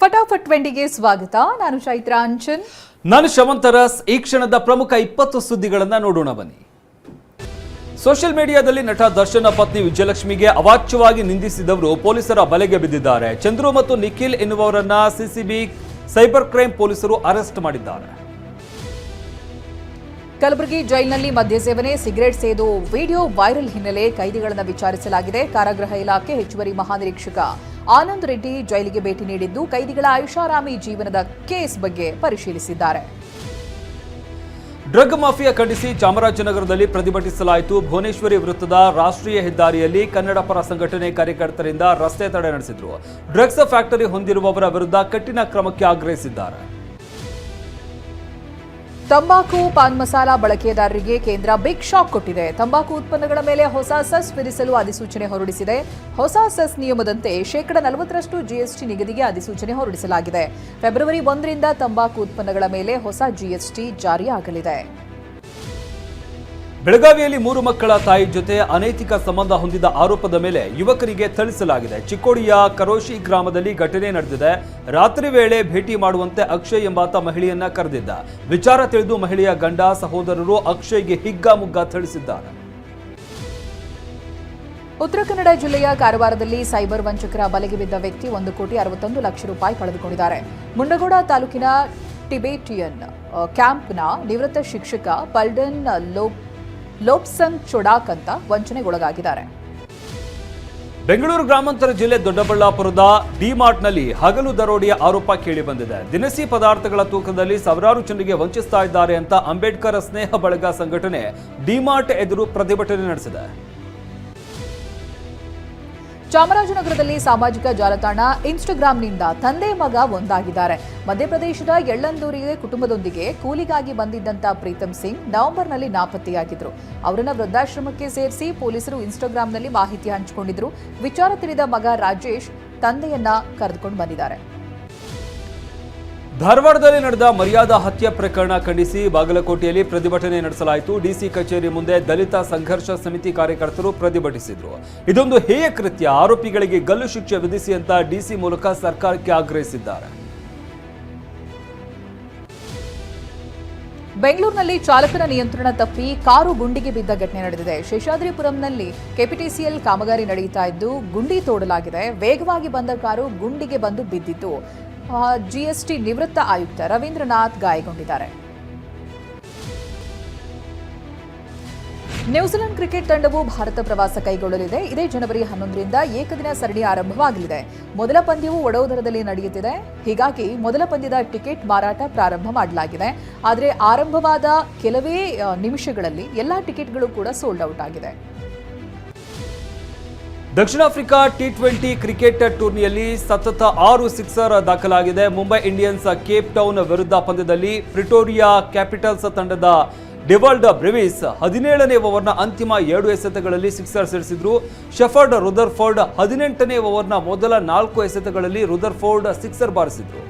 ಫಟಾಫಟ್ 20ಗೆ ಸ್ವಾಗತ. ನಾನು ಚೈತ್ರ ಅಂಚನ್. ನಾನು ಶವಂತರಸ್. ಈ ಕ್ಷಣದ ಪ್ರಮುಖ 20 ಸುದ್ದಿಗಳನ್ನು ನೋಡೋಣ ಬನ್ನಿ. ಸೋಷಿಯಲ್ ಮೀಡಿಯಾದಲ್ಲಿ ನಟ ದರ್ಶನ್ ಪತ್ನಿ ವಿಜಯಲಕ್ಷ್ಮಿಗೆ ಅವಾಚ್ಯವಾಗಿ ನಿಂದಿಸಿದವರು ಪೊಲೀಸರ ಬಲೆಗೆ ಬಿದ್ದಿದ್ದಾರೆ. ಚಂದ್ರು ಮತ್ತು ನಿಖಿಲ್ ಎನ್ನುವವರನ್ನ ಸಿಸಿಬಿ ಸೈಬರ್ ಕ್ರೈಮ್ ಪೊಲೀಸರು ಅರೆಸ್ಟ್ ಮಾಡಿದ್ದಾರೆ. ಕಲಬುರಗಿ ಜೈಲಿನಲ್ಲಿ ಮದ್ಯ ಸೇವನೆ, ಸಿಗರೆಟ್ ಸೇದು ವಿಡಿಯೋ ವೈರಲ್ ಹಿನ್ನೆಲೆ ಕೈದಿಗಳನ್ನು ವಿಚಾರಿಸಲಾಗಿದೆ. ಕಾರಾಗೃಹ ಇಲಾಖೆ ಹೆಚ್ಚುವರಿ ಮಹಾನಿರೀಕ್ಷಕ ಆನಂದ್ ರೆಡ್ಡಿ ಜೈಲಿಗೆ ಭೇಟಿ ನೀಡಿದ್ದು ಕೈದಿಗಳ ಐಷಾರಾಮಿ ಜೀವನದ ಕೇಸ್ ಬಗ್ಗೆ ಪರಿಶೀಲಿಸಿದ್ದಾರೆ. ಡ್ರಗ್ ಮಾಫಿಯಾ ಖಂಡಿಸಿ ಚಾಮರಾಜನಗರದಲ್ಲಿ ಪ್ರತಿಭಟಿಸಲಾಯಿತು. ಭುವನೇಶ್ವರಿ ವೃತ್ತದ ರಾಷ್ಟ್ರೀಯ ಹೆದ್ದಾರಿಯಲ್ಲಿ ಕನ್ನಡ ಪರ ಸಂಘಟನೆ ಕಾರ್ಯಕರ್ತರಿಂದ ರಸ್ತೆ ತಡೆ ನಡೆಸಿದ್ರು. ಡ್ರಗ್ಸ್ ಫ್ಯಾಕ್ಟರಿ ಹೊಂದಿರುವವರ ವಿರುದ್ಧ ಕಠಿಣ ಕ್ರಮಕ್ಕೆ ಆಗ್ರಹಿಸಿದ್ದಾರೆ. ತಂಬಾಕು ಪಾನ್ ಮಸಾಲ ಬಳಕೆದಾರರಿಗೆ ಕೇಂದ್ರ ಬಿಗ್ ಶಾಕ್ ಕೊಟ್ಟಿದೆ. ತಂಬಾಕು ಉತ್ಪನ್ನಗಳ ಮೇಲೆ ಹೊಸ ಸೆಸ್ ವಿಧಿಸಲು ಅಧಿಸೂಚನೆ ಹೊರಡಿಸಿದೆ. ಹೊಸ ಸೆಸ್ ನಿಯಮದಂತೆ ಶೇಕಡಾ 40% ಜಿಎಸ್ಟಿ ನಿಗದಿಗೆ ಅಧಿಸೂಚನೆ ಹೊರಡಿಸಲಾಗಿದೆ. ಫೆಬ್ರವರಿ 1ರಿಂದ ತಂಬಾಕು ಉತ್ಪನ್ನಗಳ ಮೇಲೆ ಹೊಸ ಜಿಎಸ್ಟಿ ಜಾರಿಯಾಗಲಿದೆ. ಬೆಳಗಾವಿಯಲ್ಲಿ 3 ಮಕ್ಕಳ ತಾಯಿ ಜೊತೆ ಅನೈತಿಕ ಸಂಬಂಧ ಹೊಂದಿದ ಆರೋಪದ ಮೇಲೆ ಯುವಕರಿಗೆ ಥಳಿಸಲಾಗಿದೆ. ಚಿಕ್ಕೋಡಿಯ ಕರೋಶಿ ಗ್ರಾಮದಲ್ಲಿ ಘಟನೆ ನಡೆದಿದೆ. ರಾತ್ರಿ ವೇಳೆ ಭೇಟಿ ಮಾಡುವಂತೆ ಅಕ್ಷಯ್ ಎಂಬಾತ ಮಹಿಳೆಯನ್ನ ಕರೆದಿದ್ದ. ವಿಚಾರ ತಿಳಿದು ಮಹಿಳೆಯ ಗಂಡ ಸಹೋದರರು ಅಕ್ಷಯ್ಗೆ ಹಿಗ್ಗಾಮುಗ್ಗಾ ಥಳಿಸಿದ್ದಾರೆ. ಉತ್ತರ ಕನ್ನಡ ಜಿಲ್ಲೆಯ ಕಾರವಾರದಲ್ಲಿ ಸೈಬರ್ ವಂಚಕರ ಬಲೆಗೆ ಬಿದ್ದ ವ್ಯಕ್ತಿ 1,61,00,000 ರೂಪಾಯಿ ಕಳೆದುಕೊಂಡಿದ್ದಾರೆ. ಮುಂಡಗೋಡ ತಾಲೂಕಿನ ಟಿಬೇಟಿಯನ್ ಕ್ಯಾಂಪ್ನ ನಿವೃತ್ತ ಶಿಕ್ಷಕ ಪಲ್ಡನ್ ಲೋಪ್ಸನ್ ಚೊಡಾಕ್ ಅಂತ ವಂಚನೆಗೊಳಗಾಗಿದ್ದಾರೆ. ಬೆಂಗಳೂರು ಗ್ರಾಮಾಂತರ ಜಿಲ್ಲೆ ದೊಡ್ಡಬಳ್ಳಾಪುರದ ಡಿಮಾರ್ಟ್ನಲ್ಲಿ ಹಗಲು ದರೋಡೆಯ ಆರೋಪ ಕೇಳಿಬಂದಿದೆ. ದಿನಸಿ ಪದಾರ್ಥಗಳ ತೂಕದಲ್ಲಿ ಸಾವಿರಾರು ಜನರಿಗೆ ವಂಚಿಸ್ತಾ ಇದ್ದಾರೆ ಅಂತ ಅಂಬೇಡ್ಕರ್ ಸ್ನೇಹ ಬಳಗ ಸಂಘಟನೆ ಡಿಮಾರ್ಟ್ ಎದುರು ಪ್ರತಿಭಟನೆ ನಡೆಸಿದೆ. ಚಾಮರಾಜನಗರದಲ್ಲಿ ಸಾಮಾಜಿಕ ಜಾಲತಾಣ ಇನ್ಸ್ಟಾಗ್ರಾಂನಿಂದ ತಂದೆ ಮಗ ಒಂದಾಗಿದ್ದಾರೆ. ಮಧ್ಯಪ್ರದೇಶದ ಯಳ್ಳಂದೂರಿಗೆ ಕುಟುಂಬದೊಂದಿಗೆ ಕೂಲಿಗಾಗಿ ಬಂದಿದ್ದಂತ ಪ್ರೀತಮ್ ಸಿಂಗ್ ನವೆಂಬರ್ನಲ್ಲಿ ನಾಪತ್ತೆಯಾಗಿದ್ರು. ಅವರನ್ನ ವೃದ್ಧಾಶ್ರಮಕ್ಕೆ ಸೇರಿಸಿ ಪೊಲೀಸರು ಇನ್ಸ್ಟಾಗ್ರಾಂನಲ್ಲಿ ಮಾಹಿತಿ ಹಂಚಿಕೊಂಡಿದ್ರು. ವಿಚಾರ ತಿಳಿದ ಮಗ ರಾಜೇಶ್ ತಂದೆಯನ್ನ ಕರೆದುಕೊಂಡು ಬಂದಿದ್ದಾರೆ. ಧಾರವಾಡದಲ್ಲಿ ನಡೆದ ಮರ್ಯಾದಾ ಹತ್ಯೆ ಪ್ರಕರಣ ಖಂಡಿಸಿ ಬಾಗಲಕೋಟೆಯಲ್ಲಿ ಪ್ರತಿಭಟನೆ ನಡೆಸಲಾಯಿತು. ಡಿಸಿ ಕಚೇರಿ ಮುಂದೆ ದಲಿತ ಸಂಘರ್ಷ ಸಮಿತಿ ಕಾರ್ಯಕರ್ತರು ಪ್ರತಿಭಟಿಸಿದ್ರು. ಇದೊಂದು ಹೇಯ ಕೃತ್ಯ, ಆರೋಪಿಗಳಿಗೆ ಗಲ್ಲು ಶಿಕ್ಷೆ ವಿಧಿಸಿ ಅಂತ ಡಿಸಿ ಮೂಲಕ ಸರ್ಕಾರಕ್ಕೆ ಆಗ್ರಹಿಸಿದ್ದಾರೆ. ಬೆಂಗಳೂರಿನಲ್ಲಿ ಚಾಲಕನ ನಿಯಂತ್ರಣ ತಪ್ಪಿ ಕಾರು ಗುಂಡಿಗೆ ಬಿದ್ದ ಘಟನೆ ನಡೆದಿದೆ. ಶೇಷಾದ್ರಿಪುರಂನಲ್ಲಿ ಕೆಪಿಟಿಸಿಎಲ್ ಕಾಮಗಾರಿ ನಡೆಯುತ್ತಾ ಇದ್ದು ಗುಂಡಿ ತೋಡಲಾಗಿದೆ. ವೇಗವಾಗಿ ಬಂದ ಕಾರು ಗುಂಡಿಗೆ ಬಂದು ಬಿದ್ದಿದ್ದು ಜಿಎಸ್ಟಿ ನಿವೃತ್ತ ಆಯುಕ್ತ ರವೀಂದ್ರನಾಥ್ ಗಾಯಗೊಂಡಿದ್ದಾರೆ. ನ್ಯೂಜಿಲೆಂಡ್ ಕ್ರಿಕೆಟ್ ತಂಡವು ಭಾರತ ಪ್ರವಾಸ ಕೈಗೊಳ್ಳಲಿದೆ. ಇದೇ ಜನವರಿ 11ರಿಂದ ಏಕದಿನ ಸರಣಿ ಆರಂಭವಾಗಲಿದೆ. ಮೊದಲ ಪಂದ್ಯವು ವಡೋದರದಲ್ಲಿ ನಡೆಯುತ್ತಿದೆ. ಹೀಗಾಗಿ ಮೊದಲ ಪಂದ್ಯದ ಟಿಕೆಟ್ ಮಾರಾಟ ಪ್ರಾರಂಭ ಮಾಡಲಾಗಿದೆ. ಆದರೆ ಆರಂಭವಾದ ಕೆಲವೇ ನಿಮಿಷಗಳಲ್ಲಿ ಎಲ್ಲಾ ಟಿಕೆಟ್ಗಳು ಕೂಡ ಸೋಲ್ಡ್ ಔಟ್ ಆಗಿದೆ. ದಕ್ಷಿಣ ಆಫ್ರಿಕಾ ಟಿ20 ಕ್ರಿಕೆಟ್ ಟೂರ್ನಿಯಲ್ಲಿ ಸತತ 6 ಸಿಕ್ಸರ್ ದಾಖಲಾಗಿದೆ. ಮುಂಬೈ ಇಂಡಿಯನ್ಸ್ ಕೇಪ್ ಟೌನ್ ವಿರುದ್ಧ ಪಂದ್ಯದಲ್ಲಿ ಪ್ರಿಟೋರಿಯಾ ಕ್ಯಾಪಿಟಲ್ಸ್ ತಂಡದ ಡೆವಾಲ್ಡ್ ಬ್ರೆವಿಸ್ 17ನೇ ಓವರ್ನ ಅಂತಿಮ 2 ಎಸೆತಗಳಲ್ಲಿ ಸಿಕ್ಸರ್ ಸಿಡಿಸಿದ್ರು. ಶೆಫರ್ಡ್ ರುದರ್ಫೋರ್ಡ್ 18ನೇ ಓವರ್ನ ಮೊದಲ 4 ಎಸೆತಗಳಲ್ಲಿ ರುದರ್ಫೋರ್ಡ್ ಸಿಕ್ಸರ್ ಬಾರಿಸಿದ್ರು.